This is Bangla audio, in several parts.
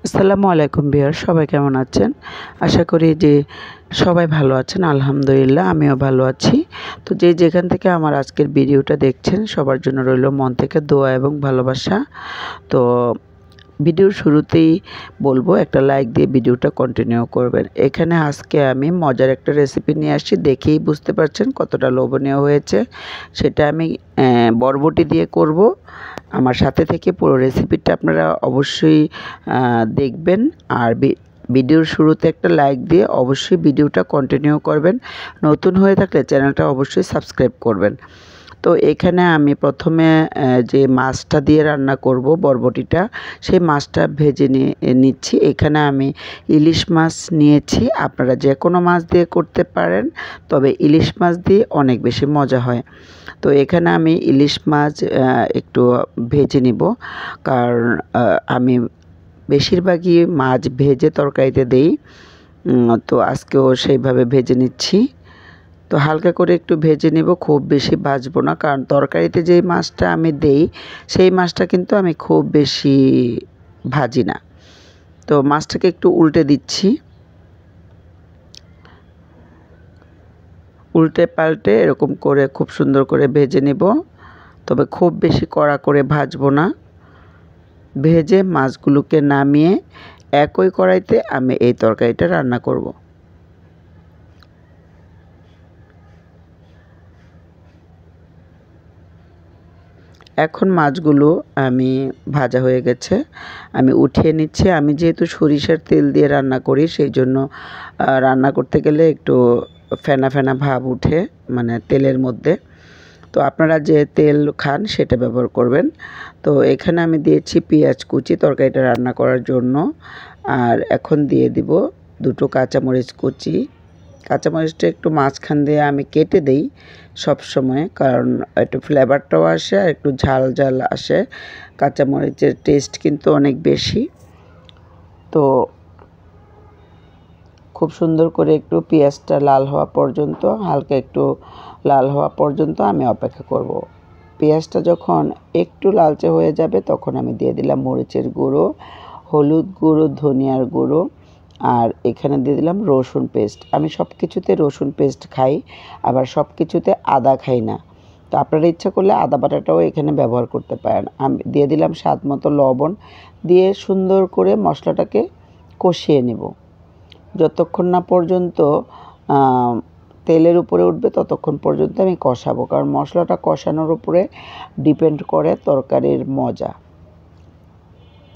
আসসালামু আলাইকুম ভিউয়ার, সবাই কেমন আছেন? আশা করি যে সবাই ভালো আছেন। আলহামদুলিল্লাহ আমিও ভালো আছি। তো যেখান থেকে আমার আজকের ভিডিওটা দেখছেন সবার জন্য রইল মন থেকে দোয়া এবং ভালোবাসা। তো ভিডিওর শুরুতেই বলবো একটা লাইক দিয়ে ভিডিওটা কন্টিনিউ করবেন। এখানে আজকে আমি মজার একটা রেসিপি নিয়ে আসছি, দেখেই বুঝতে পারছেন কতটা লোভনীয় হয়েছে। সেটা আমি বরবটি দিয়ে করব। আমার সাথে থেকে পুরো রেসিপিটা আপনারা অবশ্যই দেখবেন। আর ভিডিওর শুরুতে একটা লাইক দিয়ে অবশ্যই ভিডিওটা কন্টিনিউ করবেন। নতুন হয়ে থাকলে চ্যানেলটা অবশ্যই সাবস্ক্রাইব করবেন। তো এখানে আমি প্রথমে যে মাছটা দিয়ে রান্না করব বরবটিটা, সেই মাছটা ভেজে নিচ্ছি। এখানে আমি ইলিশ মাছ নিয়েছি। আপনারা যে কোনো মাছ দিয়ে করতে পারেন, তবে ইলিশ মাছ দিয়ে অনেক বেশি মজা হয়। তো এখানে আমি ইলিশ মাছ একটু ভেজে নিব, কারণ আমি বেশিরভাগই মাছ ভেজে তরকারিতে দেই। তো আজকেও সেইভাবে ভেজে নিচ্ছি। তো হালকা করে একটু ভেজে নেব, খুব বেশি ভাজবো না, কারণ তরকারিতে যেই মাছটা আমি দেই সেই মাছটা কিন্তু আমি খুব বেশি ভাজি না। তো মাছটাকে একটু উল্টে দিচ্ছি, উল্টে পাল্টে এরকম করে খুব সুন্দর করে ভেজে নেব। তবে খুব বেশি কড়া করে ভাজবো না। ভেজে মাছগুলোকে নামিয়ে একই কড়াইতে আমি এই তরকারিটা রান্না করব। এখন মাছগুলো আমি ভাজা হয়ে গেছে, আমি উঠিয়ে নিচ্ছি। আমি যেহেতু সরিষার তেল দিয়ে রান্না করি, সেই জন্য রান্না করতে গেলে একটু ফেনা ফেনা ভাব উঠে, মানে তেলের মধ্যে। তো আপনারা যে তেল খান সেটা ব্যবহার করবেন। তো এখানে আমি দিয়েছি পেঁয়াজ কুচি তরকারিটা রান্না করার জন্য। আর এখন দিয়ে দিব দুটো কাঁচামরিচ কুচি। কাঁচামরিচটা একটু মাঝখান দিয়ে আমি কেটে দেই সব সময়, কারণ একটু ফ্লেভারটাও আসে আর একটু ঝাল ঝাল আসে। কাঁচামরিচের টেস্ট কিন্তু অনেক বেশি। তো খুব সুন্দর করে একটু পেঁয়াজটা লাল হওয়া পর্যন্ত, হালকা একটু লাল হওয়া পর্যন্ত আমি অপেক্ষা করব। পেঁয়াজটা যখন একটু লালচে হয়ে যাবে তখন আমি দিয়ে দিলাম মরিচের গুঁড়ো, হলুদ গুঁড়ো, ধনিয়ার গুঁড়ো, আর এখানে দিয়ে দিলাম রসুন পেস্ট। আমি সব কিছুতে রসুন পেস্ট খাই, আবার সব কিছুতে আদা খাই না। তো আপনারা ইচ্ছা করলে আদা বাটাটাও এখানে ব্যবহার করতে পারেন। আমি দিয়ে দিলাম স্বাদ মতো লবণ, দিয়ে সুন্দর করে মশলাটাকে কষিয়ে নেব। যতক্ষণ না পর্যন্ত তেলের উপরে উঠবে ততক্ষণ পর্যন্ত আমি কষাবো, কারণ মশলাটা কষানোর উপরে ডিপেন্ড করে তরকারির মজা।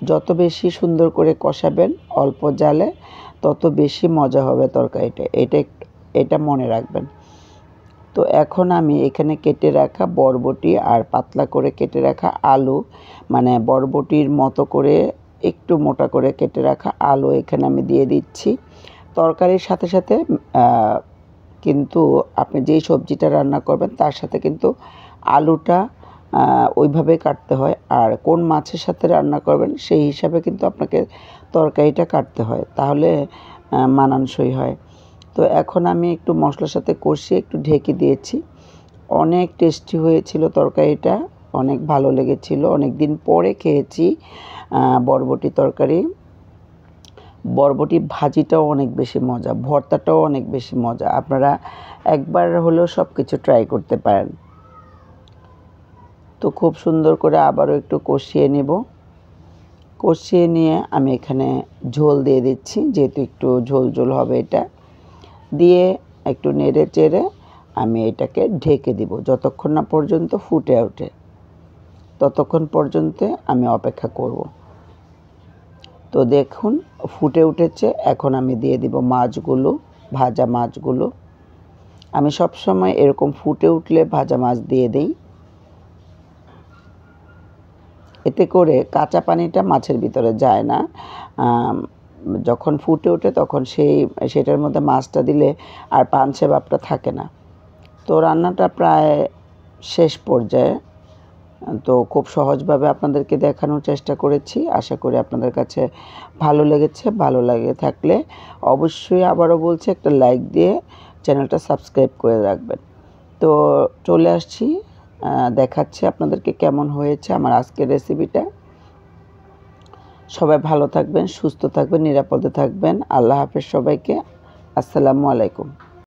যত বেশি সুন্দর করে কষাবেন অল্প জালে, তত বেশি মজা হবে তরকারিটা। এটা মনে রাখবেন। তো এখন আমি এখানে কেটে রাখা বরবটি আর পাতলা করে কেটে রাখা আলু, মানে বরবটির মতো করে একটু মোটা করে কেটে রাখা আলু এখানে আমি দিয়ে দিচ্ছি। তরকারির সাথে সাথে কিন্তু আপনি যেই সবজিটা রান্না করবেন তার সাথে কিন্তু আলুটা ওইভাবে কাটতে হয়। আর কোন মাছের সাথে রান্না করবেন সেই হিসাবে কিন্তু আপনাকে তরকারিটা কাটতে হয়, তাহলে মানানসই হয়। তো এখন আমি একটু মশলার সাথে কষিয়ে একটু ঢেকে দিয়েছি। অনেক টেস্টি হয়েছিল তরকারিটা, অনেক ভালো লেগেছিল। অনেক দিন পরে খেয়েছি বরবটি তরকারি। বরবটি ভাজিটাও অনেক বেশি মজা, ভর্তাটাও অনেক বেশি মজা। আপনারা একবার হলেও সব কিছু ট্রাই করতে পারেন। তো খুব সুন্দর করে আবারও একটু কষিয়ে নেব। কষিয়ে নিয়ে আমি এখানে ঝোল দিয়ে দিচ্ছি, যেহেতু একটু ঝোল ঝোল হবে এটা। দিয়ে একটু নেড়ে চেড়ে আমি এটাকে ঢেকে দিব যতক্ষণ না পর্যন্ত ফুটে ওঠে, ততক্ষণ পর্যন্ত আমি অপেক্ষা করব। তো দেখুন ফুটে উঠেছে। এখন আমি দিয়ে দিব মাছগুলো, ভাজা মাছগুলো। আমি সব সময় এরকম ফুটে উঠলে ভাজা মাছ দিয়ে দিই, এতে করে কাঁচা পানিটা মাছের ভিতরে যায় না। যখন ফুটে ওঠে তখন সেটার মধ্যে মাছটা দিলে আর পানসে ভাবটা থাকে না। তো রান্নাটা প্রায় শেষ পর্যায়ে। তো খুব সহজভাবে আপনাদেরকে দেখানোর চেষ্টা করেছি। আশা করি আপনাদের কাছে ভালো লেগেছে। ভালো লাগে থাকলে অবশ্যই আবারও বলছি একটা লাইক দিয়ে চ্যানেলটা সাবস্ক্রাইব করে রাখবেন। তো চলে আসছি, দেখাচ্ছি আপনাদেরকে কেমন হয়েছে আমার আজকের রেসিপিটা। সবাই ভালো থাকবেন, সুস্থ থাকবেন, নিরাপদে থাকবেন। আল্লাহ হাফেজ সবাইকে। আসসালামু আলাইকুম।